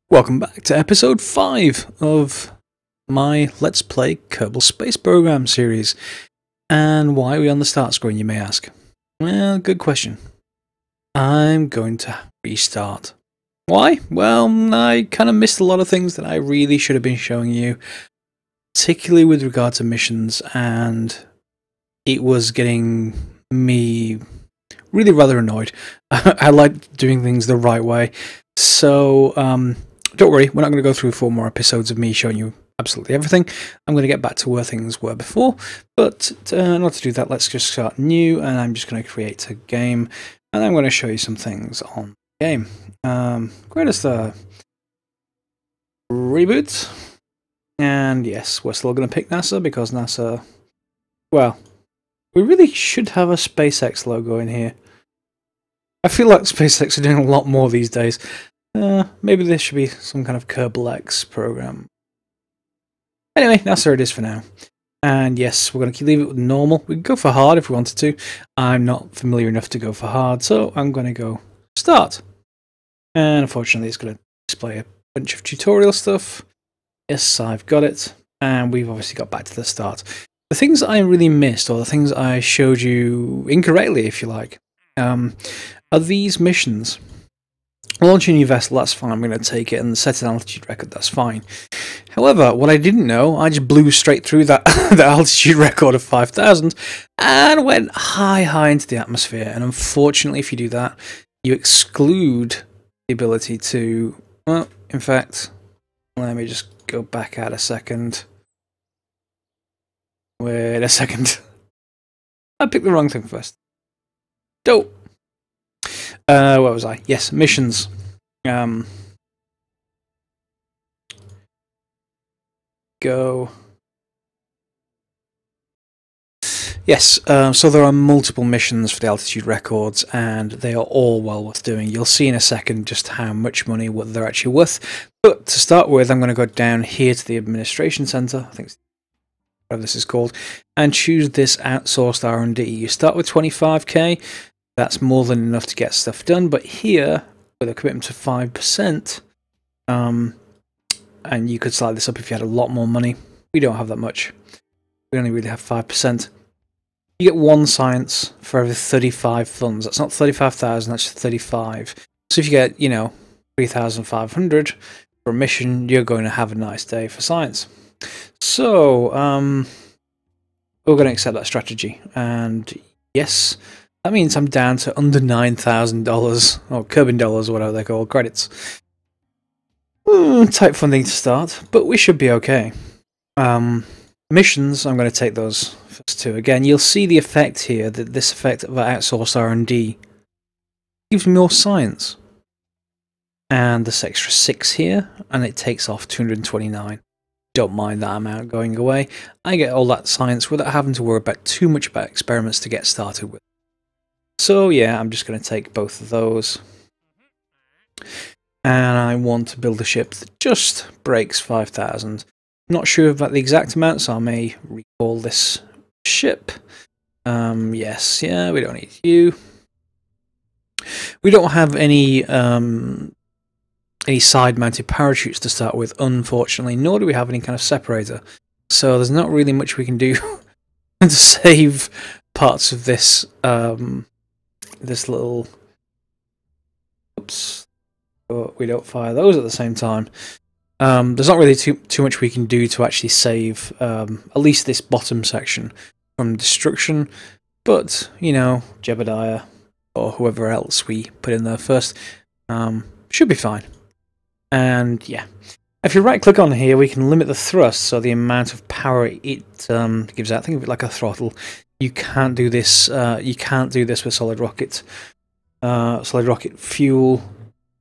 Welcome back to episode 5 of my Let's Play Kerbal Space Program series. And why are we on the start screen, you may ask? Well, good question. I'm going to restart. Why? Well, I kind of missed a lot of things that I really should have been showing you, particularly with regard to missions, and it was getting me really rather annoyed. I like doing things the right way. So, don't worry, we're not going to go through 4 more episodes of me showing you absolutely everything. I'm going to get back to where things were before, but in order to do that, let's just start new, and I'm just going to create a game, and I'm going to show you some things on the game. Greatest Reboot, and yes, we're still going to pick NASA, because NASA, well, we really should have a SpaceX logo in here. I feel like SpaceX are doing a lot more these days. Maybe this should be some kind of Kerbal X program. Anyway, that's where it is for now. And yes, we're going to leave it with normal. We can go for hard if we wanted to. I'm not familiar enough to go for hard, so I'm going to go start. And unfortunately, it's going to display a bunch of tutorial stuff. Yes, I've got it. And we've obviously got back to the start. The things I really missed, or the things I showed you incorrectly, if you like, are these missions. Launch a new vessel, that's fine, I'm going to take it and set an altitude record, that's fine. However, what I didn't know, I just blew straight through that the altitude record of 5,000 and went high into the atmosphere. And unfortunately, if you do that, you exclude the ability to, well, in fact, let me just go back out a second. Wait a second. I picked the wrong thing first. Dope. Where was I? Yes, missions. Go. Yes, so there are multiple missions for the altitude records, and they are all well worth doing. You'll see in a second just how much money they're actually worth. But to start with, I'm going to go down here to the administration center, I think it's whatever this is called, and choose this outsourced R&D. You start with 25k. That's more than enough to get stuff done, but here, with a commitment of 5%, and you could slide this up if you had a lot more money. We don't have that much. We only really have 5%. You get 1 science for every 35 funds. That's not 35,000, that's 35. So if you get, 3,500 for a mission, you're going to have a nice day for science. So, we're going to accept that strategy. And yes, that means I'm down to under $9,000, or Kerbal dollars, or whatever they're called, credits. Tight funding to start, but we should be okay. Missions, I'm going to take those first 2. Again, you'll see the effect here, that this effect of outsourced R&D gives me more science. And this extra 6 here, and it takes off 229. Don't mind that amount going away. I get all that science without having to worry about too much about experiments to get started with. So yeah, I'm just going to take both of those. And I want to build a ship that just breaks 5,000. Not sure about the exact amount, so I may recall this ship. Yes, yeah, we don't need you. We don't have any side-mounted parachutes to start with, unfortunately, nor do we have any kind of separator. So there's not really much we can do to save parts of this this little. Oops. But we don't fire those at the same time. There's not really too much we can do to actually save at least this bottom section from destruction. But, Jebediah or whoever else we put in there first should be fine. And yeah, if you right click on here, we can limit the thrust, so the amount of power it gives out. Think of it like a throttle. You can't do this. You can't do this with solid rocket fuel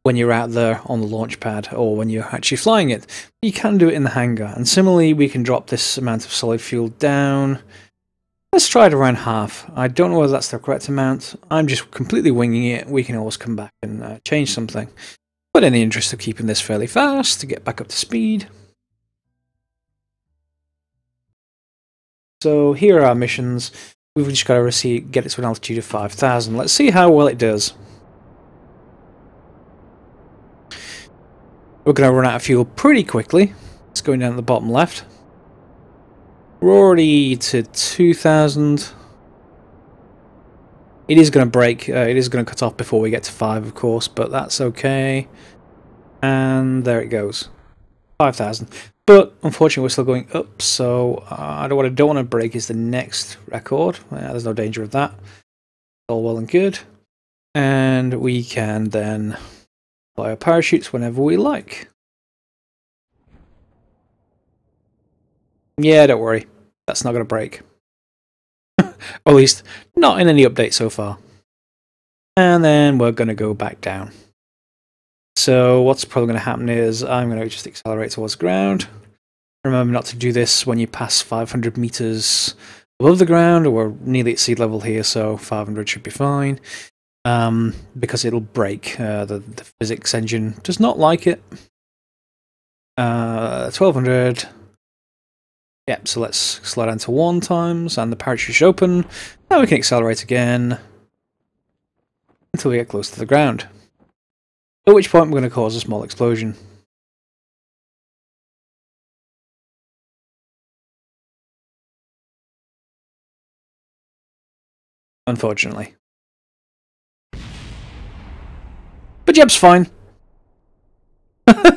when you're out there on the launch pad, or when you're actually flying it. You can do it in the hangar. And similarly, we can drop this amount of solid fuel down. Let's try it around half. I don't know whether that's the correct amount. I'm just completely winging it. We can always come back and change something. But in the interest of keeping this fairly fast, to get back up to speed. So here are our missions. We've just got to get it to an altitude of 5,000. Let's see how well it does. We're going to run out of fuel pretty quickly. It's going down at the bottom left. We're already to 2,000. It is going to break. It is going to cut off before we get to 5, of course, but that's okay. And there it goes. 5,000. But unfortunately, we're still going up, so what I don't want to break is the next record. There's no danger of that. All well and good. And we can then fly our parachutes whenever we like. Yeah, don't worry. That's not going to break. Or at least, not in any update so far. And then we're going to go back down. So what's probably going to happen is I'm going to just accelerate towards ground. Remember not to do this when you pass 500 meters above the ground, or we're nearly at sea level here, so 500 should be fine. Because it'll break. The physics engine does not like it. 1200. Yep, so let's slow down to 1 times, and the parachute should open. Now we can accelerate again until we get close to the ground. At which point we're going to cause a small explosion. Unfortunately. But Jeb's fine.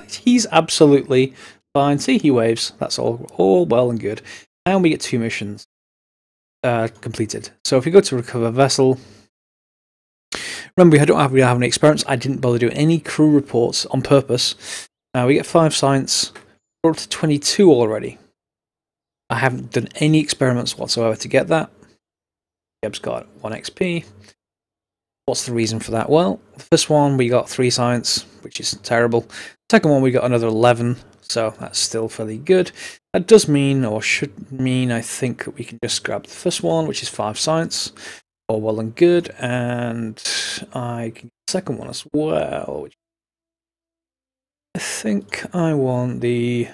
He's absolutely fine. See, he waves. That's all well and good. And we get 2 missions completed. So if we go to recover vessel, remember we don't have any experiments. I didn't bother doing any crew reports on purpose. We get 5 science. We're up to 22 already. I haven't done any experiments whatsoever to get that. Jeb's got 1 XP. What's the reason for that? Well, the first one we got 3 science, which is terrible. Second one we got another 11, so that's still fairly good. That does mean, or should mean, I think we can just grab the first one, which is 5 science. All well and good, and I can get the second one as well. Which I think I want the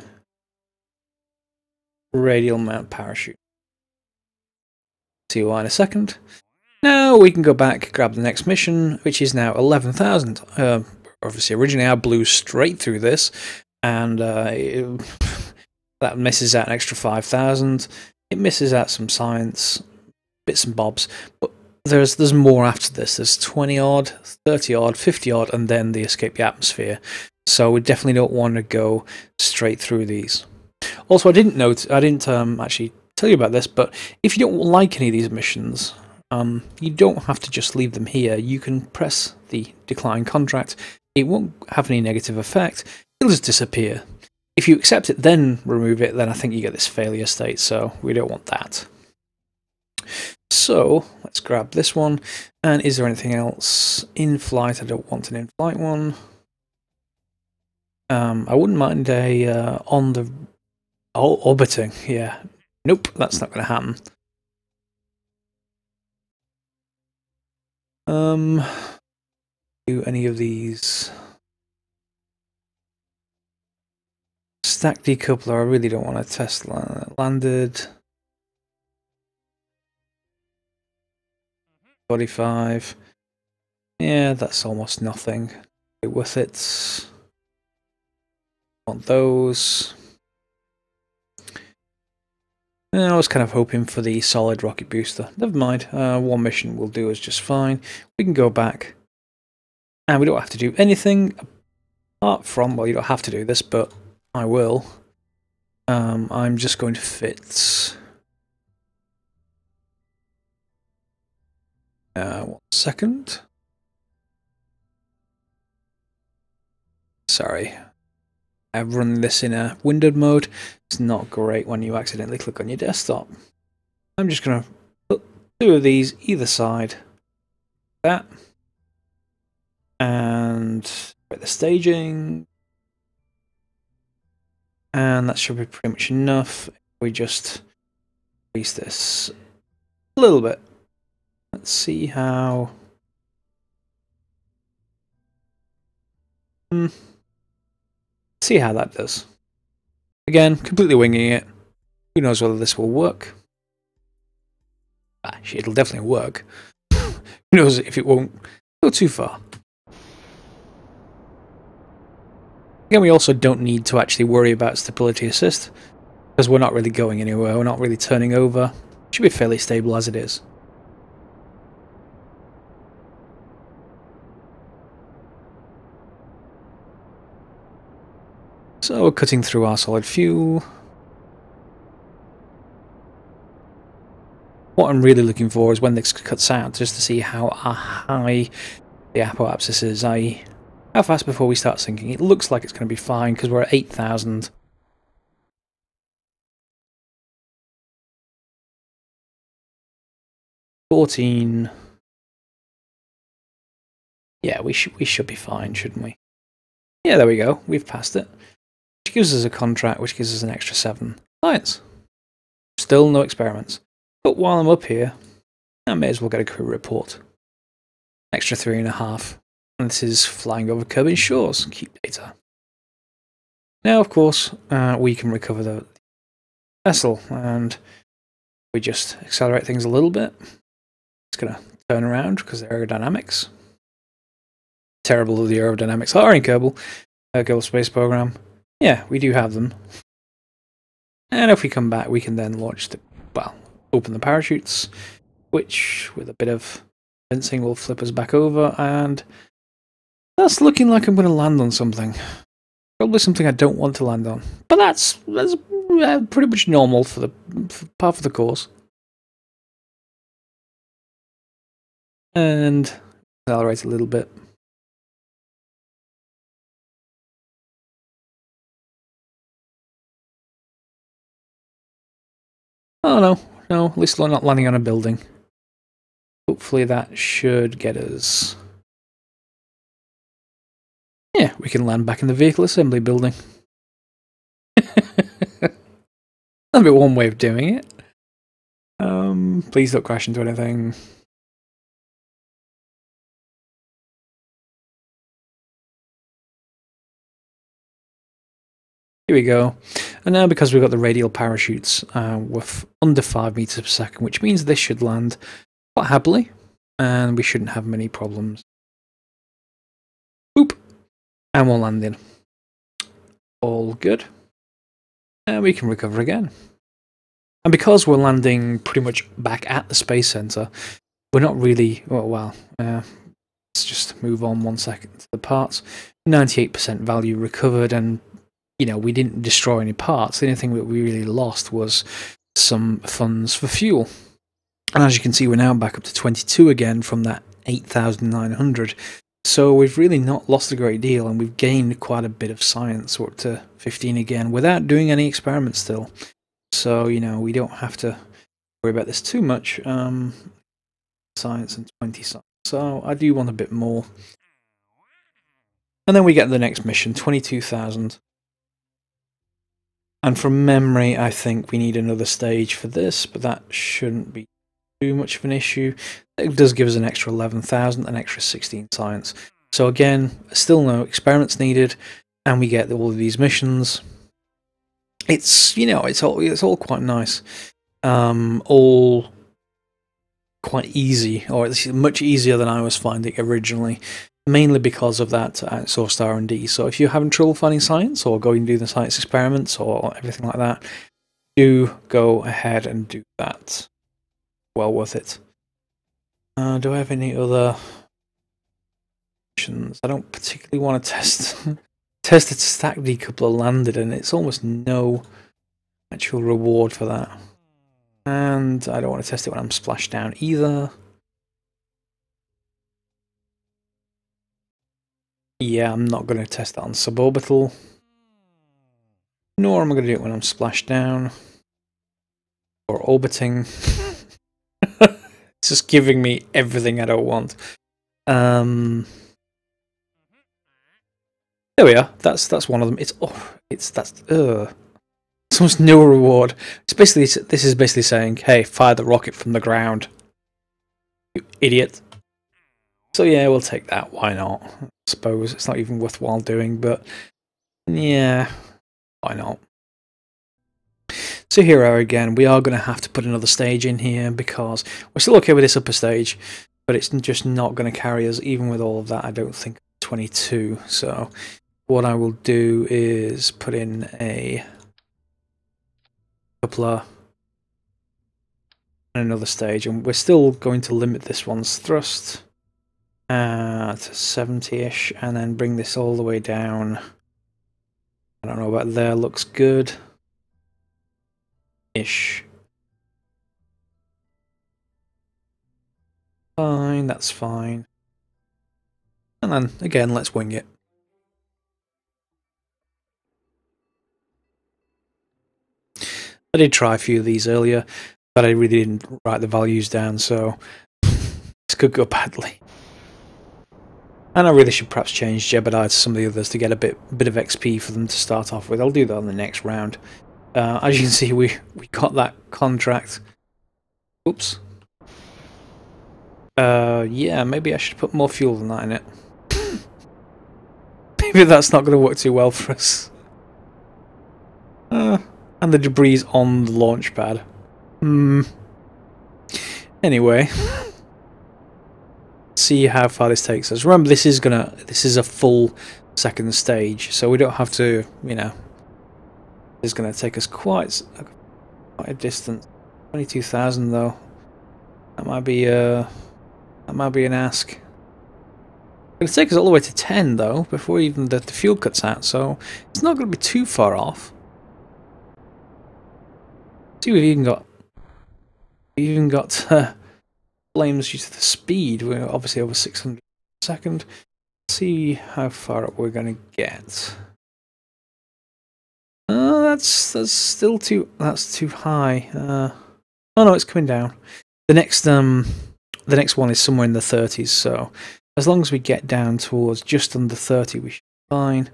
radial mount parachute. See why in a second. Now we can go back, grab the next mission, which is now 11,000. Obviously, originally I blew straight through this, and that misses out an extra 5,000. It misses out some science, bits and bobs, but there's more after this. There's 20 odd, 30 odd, 50 odd, and then the escape the atmosphere. So we definitely don't want to go straight through these. Also, I didn't actually tell you about this, but if you don't like any of these missions, you don't have to just leave them here. You can press the decline contract. It won't have any negative effect. It'll just disappear. If you accept it, then remove it, then I think you get this failure state, so we don't want that. So, let's grab this one. And is there anything else in flight? I don't want an in-flight one. I wouldn't mind a on the orbiting, yeah. Nope, that's not going to happen. Do any of these stack decoupler? I really don't want to test landed. 45. Yeah, that's almost nothing. With it. Want those. I was kind of hoping for the solid rocket booster. Never mind. 1 mission will do us just fine. We can go back. And we don't have to do anything apart from, well, you don't have to do this, but I will. I'm just going to fit. 1 second. Sorry. I've run this in a windowed mode. It's not great when you accidentally click on your desktop. I'm just going to put 2 of these either side. That. And get the staging. And that should be pretty much enough. We just increase this a little bit. Let's see how. See how that does. Again, completely winging it. Who knows whether this will work? Actually, it'll definitely work. Who knows if it won't go too far. Again, we also don't need to actually worry about stability assist, because we're not really going anywhere, we're not really turning over. Should be fairly stable as it is. So we're cutting through our solid fuel. What I'm really looking for is when this cuts out, just to see how high the apoapsis is, i.e. how fast before we start sinking. It looks like it's going to be fine because we're at 8,000. $14. Yeah, we should be fine, shouldn't we? Yeah, there we go. We've passed it. Which gives us a contract, which gives us an extra 7 science. Still no experiments. But while I'm up here, I may as well get a crew report. Extra 3.5. And this is flying over Kerbal shores. Keep data. Now, of course, we can recover the vessel, and we just accelerate things a little bit. It's going to turn around because of the aerodynamics. Terrible of the aerodynamics are in Kerbal. Kerbal Space Program. Yeah, we do have them. And if we come back, we can then launch the, well, open the parachutes, which, with a bit of fencing, will flip us back over, and that's looking like I'm going to land on something. Probably something I don't want to land on. But that's pretty much normal for part of the course. And accelerate a little bit. Oh no, at least we're not landing on a building. Hopefully that should get us... Yeah, we can land back in the vehicle assembly building. That'd be one way of doing it. Please don't crash into anything. Here we go. And now, because we've got the radial parachutes, we're under 5 meters per second, which means this should land quite happily, and we shouldn't have many problems. Boop! And we'll land in. All good. And we can recover again. And because we're landing pretty much back at the Space Center, we're not really... Well, let's just move on 1 second to the parts. 98% value recovered, and you know, we didn't destroy any parts. The only thing that we really lost was some funds for fuel. And as you can see, we're now back up to 22 again from that 8,900. So we've really not lost a great deal, and we've gained quite a bit of science. We're up to 15 again without doing any experiments still. So, you know, we don't have to worry about this too much. Science and 20 science. So I do want a bit more. And then we get the next mission, 22,000. And from memory, I think we need another stage for this, but that shouldn't be too much of an issue. It does give us an extra 11,000, an extra 16 science. So again, still no experiments needed, and we get all of these missions. It's, you know, it's all quite nice, all quite easy, or it's much easier than I was finding originally. Mainly because of that outsourced R&D. So if you're having trouble finding science, or going to do the science experiments, or everything like that, do go ahead and do that. Well worth it. Do I have any other missions? I don't particularly want to test a stack decoupler landed, and it's almost no actual reward for that. And I don't want to test it when I'm splashed down either. Yeah, I'm not going to test that on suborbital. Nor am I going to do it when I'm splashed down. Or orbiting. It's just giving me everything I don't want. There we are. That's one of them. It's almost no reward. This is basically saying, hey, fire the rocket from the ground. You idiot. So yeah, we'll take that. Why not? I suppose it's not even worthwhile doing, but yeah, why not? So here we are again. We are going to have to put another stage in here because we're still okay with this upper stage, but it's just not going to carry us, even with all of that. I don't think 22. So what I will do is put in a coupler and another stage, and we're still going to limit this one's thrust to 70-ish, and then bring this all the way down. I don't know about there, looks good. Ish. Fine, that's fine. And then, again, let's wing it. I did try a few of these earlier, but I really didn't write the values down, so this could go badly. And I really should perhaps change Jebediah to some of the others to get a bit of XP for them to start off with. I'll do that on the next round. As you can see, we got that contract. Oops. Yeah, maybe I should put more fuel than that in it. Maybe that's not going to work too well for us. And the debris on the launch pad. Anyway, see how far this takes us. Remember, this is a full second stage, so we don't have to, you know. It's going to take us quite a distance. 22,000 though. That might be an ask. It's going to take us all the way to 10 though, before even the fuel cuts out, so it's not going to be too far off. See, we've even got flames due to the speed. We're obviously over 600 a second. Let's see how far up we're going to get. That's still too high. Oh no, it's coming down. The next one is somewhere in the 30s. So as long as we get down towards just under 30, we should be fine.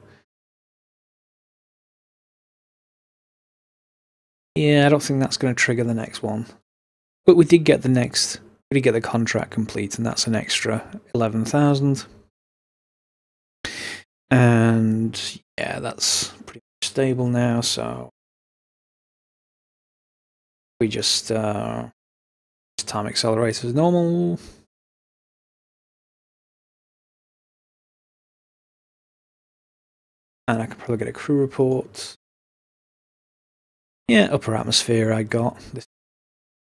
Yeah, I don't think that's going to trigger the next one. But we did get the contract complete, and that's an extra 11,000. And yeah, that's pretty much stable now, so we just time accelerators as normal. And I could probably get a crew report. Yeah, upper atmosphere I got. This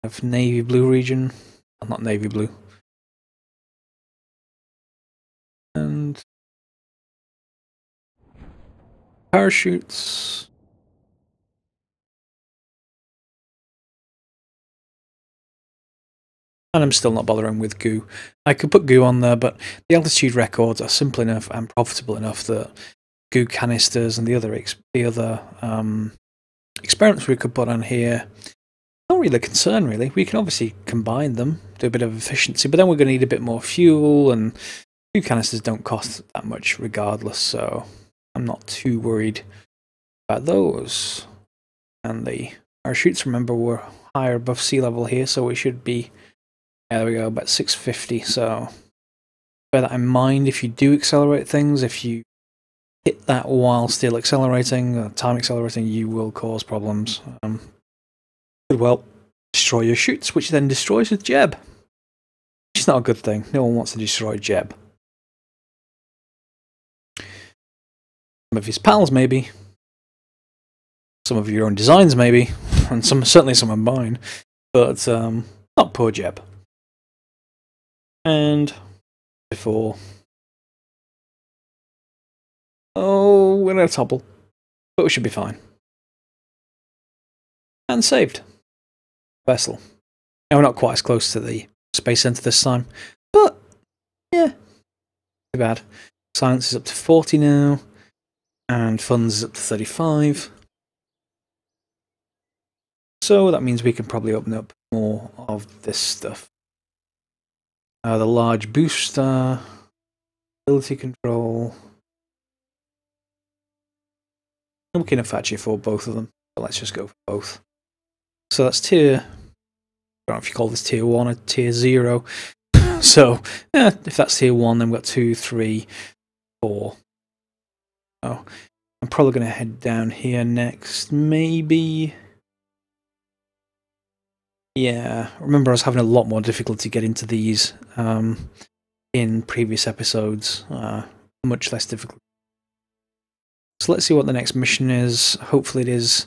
of navy blue region. Well, not navy blue. And parachutes. And I'm still not bothering with goo. I could put goo on there, but the altitude records are simple enough and profitable enough that goo canisters and the other experiments we could put on here, not really a concern really. We can obviously combine them, do a bit of efficiency, but then we're going to need a bit more fuel, and goo canisters don't cost that much regardless, so I'm not too worried about those. And the parachutes, remember, we're higher above sea level here, so we should be, yeah, there we go, about 650, so bear that in mind if you do accelerate things. If you hit that while still accelerating, time accelerating, you will cause problems. Could well destroy your chutes, which then destroys the Jeb. Which is not a good thing. No one wants to destroy Jeb. Some of his pals, maybe. Some of your own designs, maybe. And certainly some of mine. But not poor Jeb. And before. Oh, we're going to topple. But we should be fine. And saved. Vessel. Now we're not quite as close to the space center this time. But, yeah. Too bad. Science is up to 40 now. And funds is up to 35. So that means we can probably open up more of this stuff. The large booster. Ability control. We can actually afford both of them, but let's just go for both. So that's tier, I don't know if you call this tier 1 or tier 0. So, yeah, if that's tier 1, then we've got 2, 3, 4. Oh, I'm probably going to head down here next, maybe. Yeah, remember I was having a lot more difficulty getting to these in previous episodes. Much less difficult. So let's see what the next mission is. Hopefully it is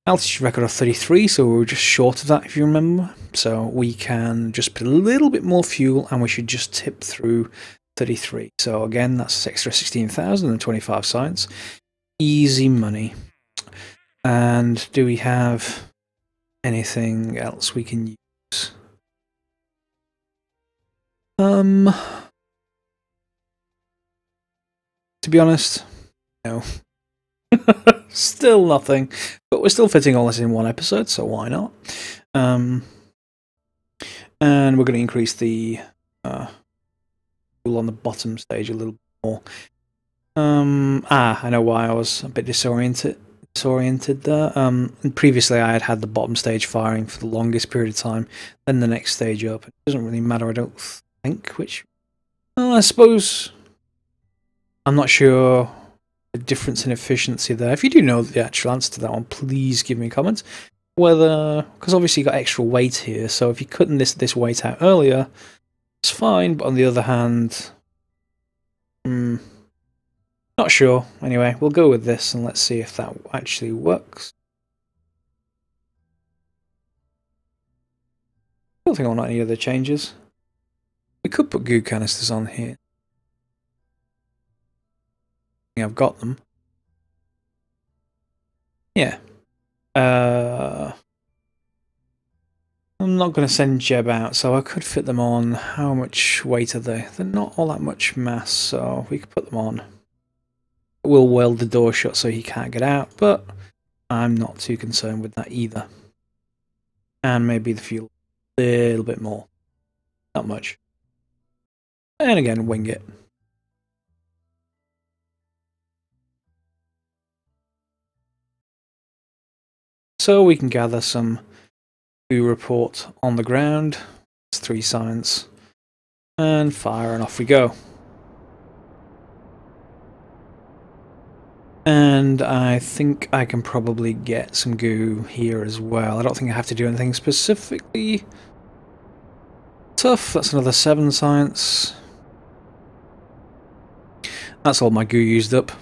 altitude record of 33, so we were just short of that if you remember. So we can just put a little bit more fuel and we should just tip through 33. So again, that's extra 16,000 and 25 science. Easy money. And do we have anything else we can use? To be honest, no. Still nothing. But we're still fitting all this in one episode, so why not? And we're going to increase the fuel on the bottom stage a little bit more. I know why I was a bit disoriented there. And previously I had the bottom stage firing for the longest period of time, then the next stage up. It doesn't really matter, I don't think, which... I suppose... I'm not sure the difference in efficiency there. If you do know the actual answer to that one, please give me a comment. Whether... because obviously you got extra weight here, so if you're cutting this weight out earlier, it's fine, but on the other hand... not sure. Anyway, we'll go with this and let's see if that actually works. I don't think I want any other changes. We could put goo canisters on here. I think I've got them. Yeah. I'm not going to send Jeb out, so I could fit them on. How much weight are they? They're not all that much mass, so we could put them on. We'll weld the door shut so he can't get out, but I'm not too concerned with that either. And maybe the fuel a little bit more. Not much. And again, wing it. So we can gather some goo report on the ground. It's 3 science. And fire, and off we go. And I think I can probably get some goo here as well. I don't think I have to do anything specifically tough. That's another 7 science. That's all my goo used up.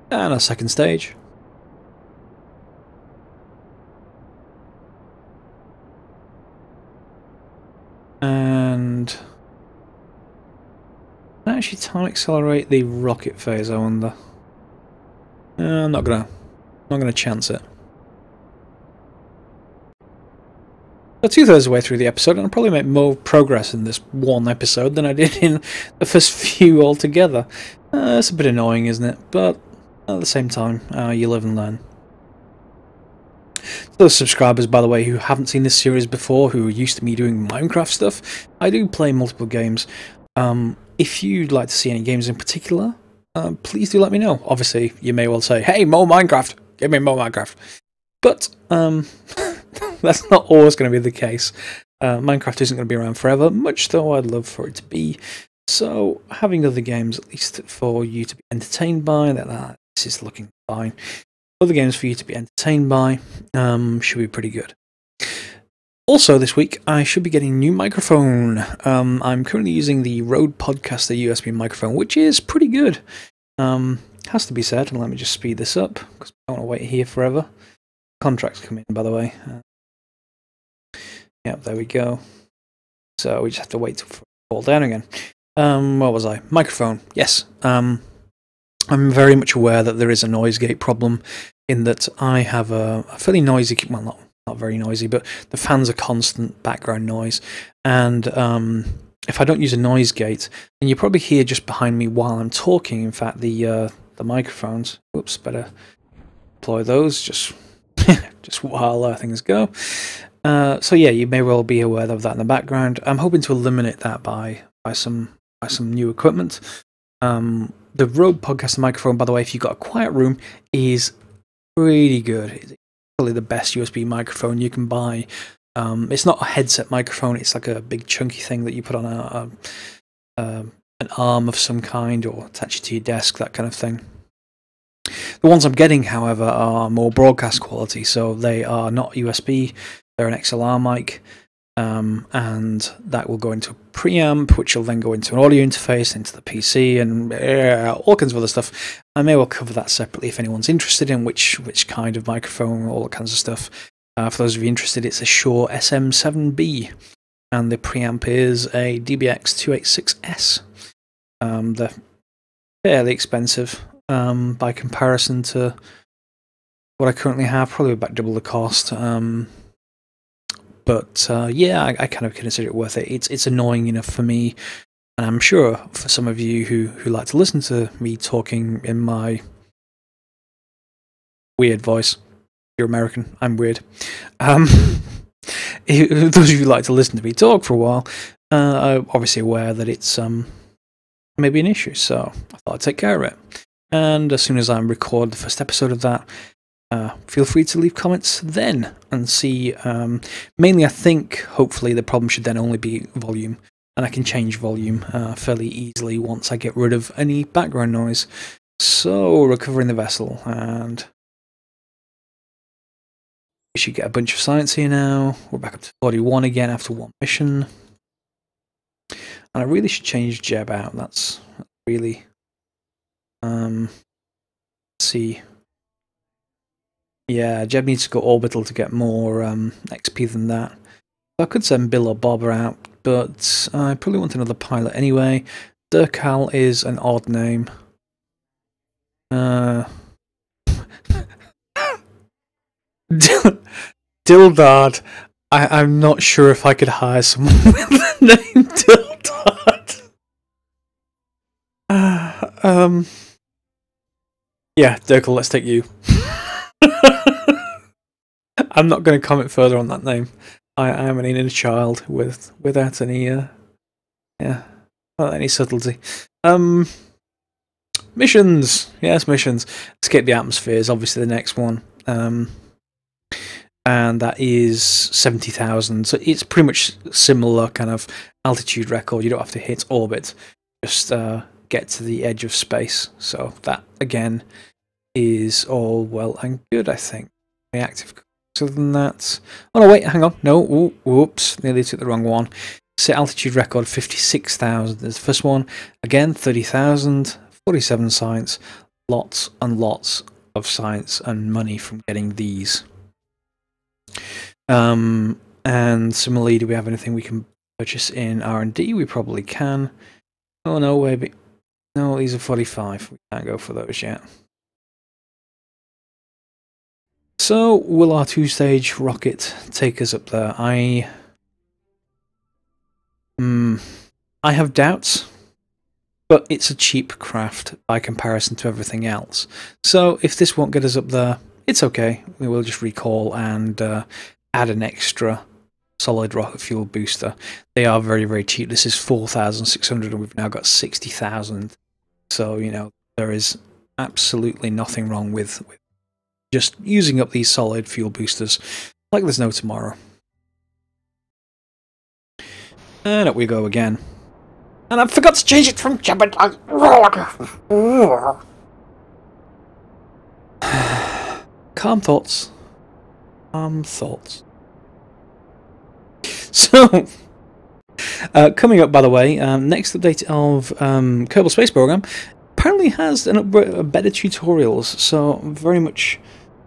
And a second stage. And... can I actually time accelerate the rocket phase, I wonder? I'm not gonna chance it. So 2/3 of the way through the episode, and I'll probably make more progress in this one episode than I did in the first few altogether. It's a bit annoying, isn't it? But at the same time, you live and learn. Those subscribers, by the way, who haven't seen this series before, who are used to me doing Minecraft stuff, I do play multiple games. If you'd like to see any games in particular, please do let me know. Obviously, you may well say, hey, more Minecraft! Give me more Minecraft! But, that's not always going to be the case. Minecraft isn't going to be around forever, much though I'd love for it to be. So, having other games, at least for you to be entertained by, this is looking fine. Other games for you to be entertained by should be pretty good. Also this week, I should be getting a new microphone. I'm currently using the Rode Podcaster USB microphone, which is pretty good. Has to be said, and let me just speed this up, because I don't want to wait here forever. Contracts come in, by the way. Yep, there we go. So we just have to wait for it to fall down again. What was I? Microphone, yes. I'm very much aware that there is a noise gate problem in that I have a fairly noisy, well, not very noisy, but the fans are constant background noise. And if I don't use a noise gate, and you probably hear just behind me while I'm talking, in fact, the microphones. Whoops, better deploy those just while things go. So yeah, you may well be aware of that in the background. I'm hoping to eliminate that by some new equipment. The Rode Podcaster microphone, by the way, if you've got a quiet room, is pretty good. It's probably the best USB microphone you can buy. It's not a headset microphone, it's like a big chunky thing that you put on an arm of some kind or attach it to your desk, that kind of thing. The ones I'm getting, however, are more broadcast quality, so they are not USB, they're an XLR mic. and that will go into a preamp, which will then go into an audio interface, into the PC, and all kinds of other stuff. I may well cover that separately if anyone's interested in which kind of microphone, all that kinds of stuff. For those of you interested, it's a Shure SM7B, and the preamp is a DBX286S. They're fairly expensive by comparison to what I currently have, probably about double the cost. But yeah, I kind of consider it worth it. It's annoying enough for me, and I'm sure for some of you who like to listen to me talking in my weird voice. You're American, I'm weird. Those of you who like to listen to me talk for a while are obviously aware that it's maybe an issue, so I thought I'd take care of it. And as soon as I record the first episode of that, feel free to leave comments then and see. Mainly, I think, hopefully, the problem should then only be volume, and I can change volume fairly easily once I get rid of any background noise. So, recovering the vessel, and we should get a bunch of science here now. We're back up to 41 again after one mission. And I really should change Jeb out. That's really... let's see. Yeah, Jeb needs to go orbital to get more XP than that. I could send Bill or Bob out, but I probably want another pilot anyway. Durkal is an odd name. Dildard. I'm not sure if I could hire someone with the name Dildard. Yeah, Durkal, let's take you. I'm not going to comment further on that name. I am an inner child without any any subtlety. Missions, yes, missions. Escape the atmosphere is obviously the next one, and that is 70,000. So it's pretty much similar kind of altitude record. You don't have to hit orbit, just get to the edge of space. So that again is all well and good, I think. Reactive. Other than that, oh no, wait, hang on, no, whoops, nearly took the wrong one. Set altitude record 56,000 is the first one. Again, 30,000, 47 science, lots and lots of science and money from getting these. And similarly, do we have anything we can purchase in R&D? We probably can. Oh no, maybe. No, these are 45. We can't go for those yet. So, will our two-stage rocket take us up there? I have doubts, but it's a cheap craft by comparison to everything else. So, if this won't get us up there, it's okay. We will just recall and add an extra solid rocket fuel booster. They are very, very cheap. This is 4,600 and we've now got 60,000. So, you know, there is absolutely nothing wrong with just using up these solid fuel boosters like there's no tomorrow. And up we go again. And I forgot to change it from Gemini. Calm thoughts. Calm thoughts. So, coming up, by the way, next update of Kerbal Space Program apparently has better tutorials, so very much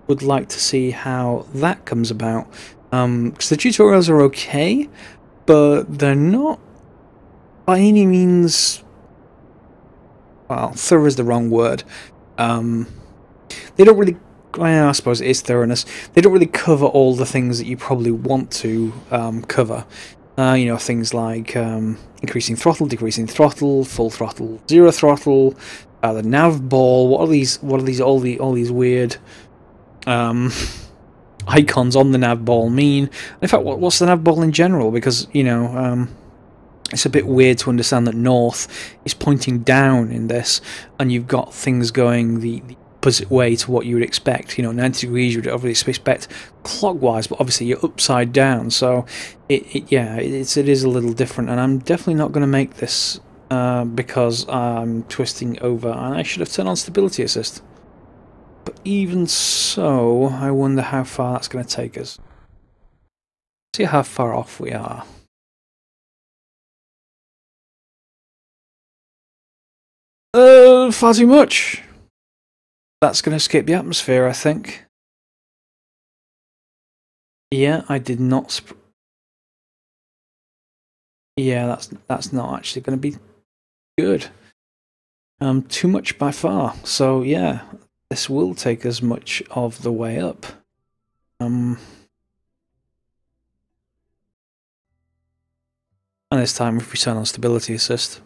would like to see how that comes about. Because the tutorials are okay, but they're not by any means, well, thorough is the wrong word. They don't really, well, I suppose it is thoroughness. They don't really cover all the things that you probably want to cover. You know, things like increasing throttle, decreasing throttle, full throttle, zero throttle, the nav ball. What are these? All these weird icons on the nav ball mean? In fact, what's the nav ball in general? Because, you know, it's a bit weird to understand that north is pointing down in this, and you've got things going the opposite way to what you would expect. You know, 90 degrees you would obviously expect clockwise, but obviously you're upside down. So it is a little different, and I'm definitely not going to make this because I'm twisting over, and I should have turned on stability assist. But even so, I wonder how far that's going to take us. See how far off we are. Far too much. That's going to escape the atmosphere, I think. Yeah, I did not. Yeah, that's not actually going to be good. Too much by far. So yeah, this will take us much of the way up. And this time if we turn on stability assist.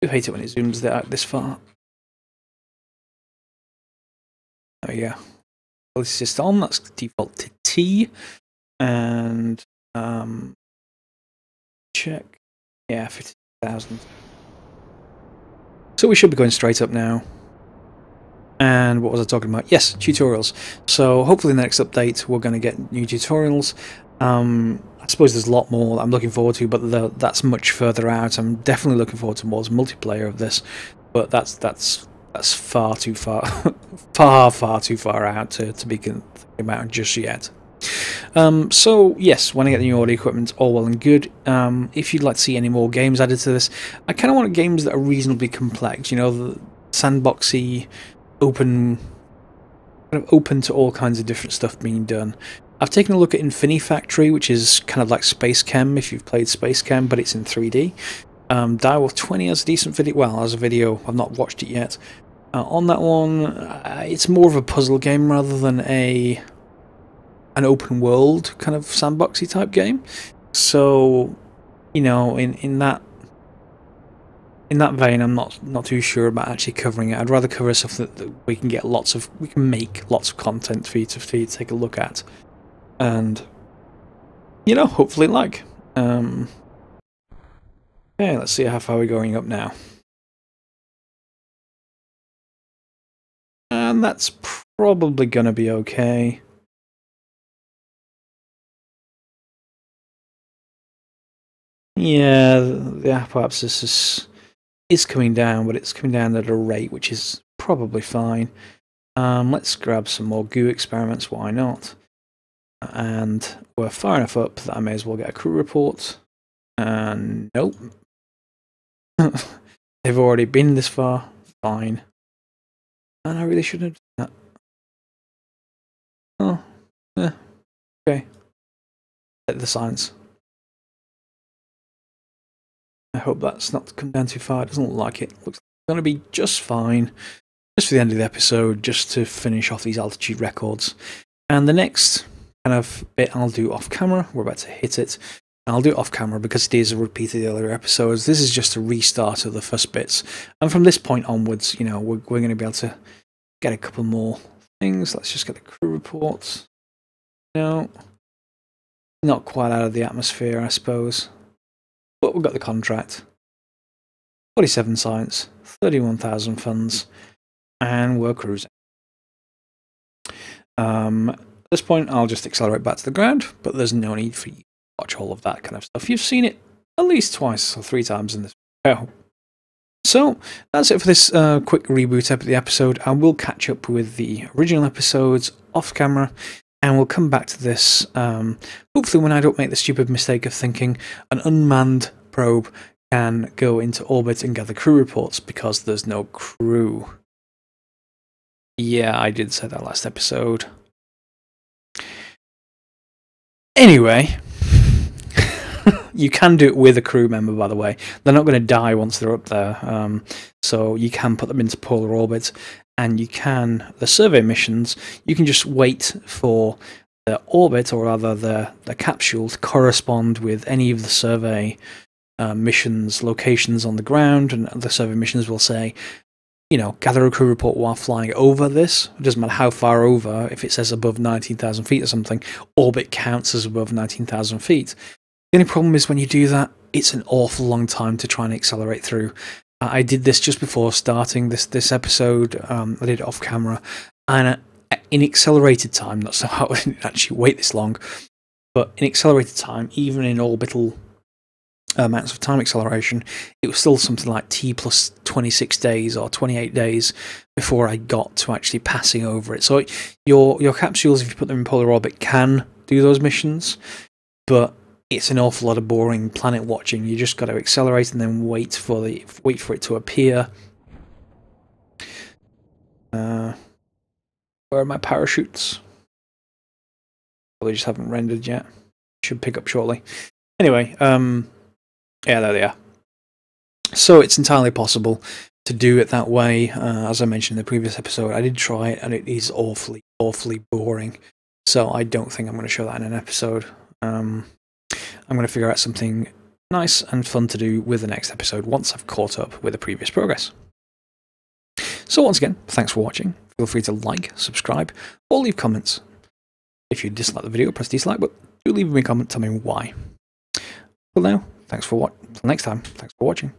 I do hate it when it zooms out this far. There we go. Stability assist on, that's default to T. And check. Yeah, 50,000. So we should be going straight up now. And what was I talking about? Yes, tutorials. So hopefully in the next update we're going to get new tutorials. I suppose there's a lot more that I'm looking forward to, but that's much further out. I'm definitely looking forward towards multiplayer of this, but that's far too far, far too far out to be thinking about just yet. So yes, when I get the new audio equipment, all well and good. If you'd like to see any more games added to this, I kind of want games that are reasonably complex. You know, the sandboxy, open to all kinds of different stuff being done. I've taken a look at Infinifactory, which is kind of like Space Chem if you've played Space Chem, but it's in 3D. Direwolf 20 has a decent video. Well, as a video, I've not watched it yet. On that one, it's more of a puzzle game rather than an open world kind of sandboxy type game. So, you know, in that vein, I'm not too sure about actually covering it. I'd rather cover stuff that we can make lots of content for you to take a look at, and you know, hopefully like. Okay, let's see how far we're going up now, and that's probably gonna be okay. Yeah, the apoapsis is coming down, but it's coming down at a rate which is probably fine. Let's grab some more goo experiments, why not? And we're far enough up that I may as well get a crew report. And nope. They've already been this far. Fine. And I really shouldn't have done that. Oh, yeah. Okay. Set the science. I hope that's not come down too far. It doesn't look like it. Looks like it's going to be just fine. Just for the end of the episode, just to finish off these altitude records. And the next kind of bit I'll do off camera. We're about to hit it. I'll do it off camera because it is a repeat of the earlier episodes. This is just a restart of the first bits. And from this point onwards, you know, we're going to be able to get a couple more things. Let's just get the crew reports. No. Not quite out of the atmosphere, I suppose. But we've got the contract. 47 science, 31,000 funds, and we're cruising. At this point, I'll just accelerate back to the ground, but there's no need for you to watch all of that kind of stuff. You've seen it at least twice or 3 times in this video. So, that's it for this quick reboot of the episode. I will catch up with the original episodes off camera, and we'll come back to this, hopefully when I don't make the stupid mistake of thinking an unmanned probe can go into orbit and gather crew reports because there's no crew. Yeah, I did say that last episode. Anyway, you can do it with a crew member, by the way. They're not going to die once they're up there, so you can put them into polar orbit. And you can, the survey missions, you can just wait for the orbit, or rather the capsule, to correspond with any of the survey missions, locations on the ground, and the survey missions will say, you know, gather a crew report while flying over this. It doesn't matter how far over, if it says above 19,000 feet or something, orbit counts as above 19,000 feet. The only problem is when you do that, it's an awful long time to try and accelerate through. I did this just before starting this episode. I did it off camera, and in accelerated time, not so I didn't actually wait this long, but in accelerated time, even in orbital amounts of time acceleration, it was still something like T plus 26 days or 28 days before I got to actually passing over it. So your capsules, if you put them in polar orbit, can do those missions, but it's an awful lot of boring planet watching. You just got to accelerate and then wait for it to appear. Where are my parachutes? Well, they just haven't rendered yet. Should pick up shortly. Anyway, yeah, there they are. So it's entirely possible to do it that way. As I mentioned in the previous episode, I did try it, and it is awfully, awfully boring. So I don't think I'm going to show that in an episode. I'm going to figure out something nice and fun to do with the next episode once I've caught up with the previous progress. So once again, thanks for watching. Feel free to like, subscribe, or leave comments. If you dislike the video, press dislike, but do leave me a comment telling me why. Well now, thanks for Till next time, thanks for watching.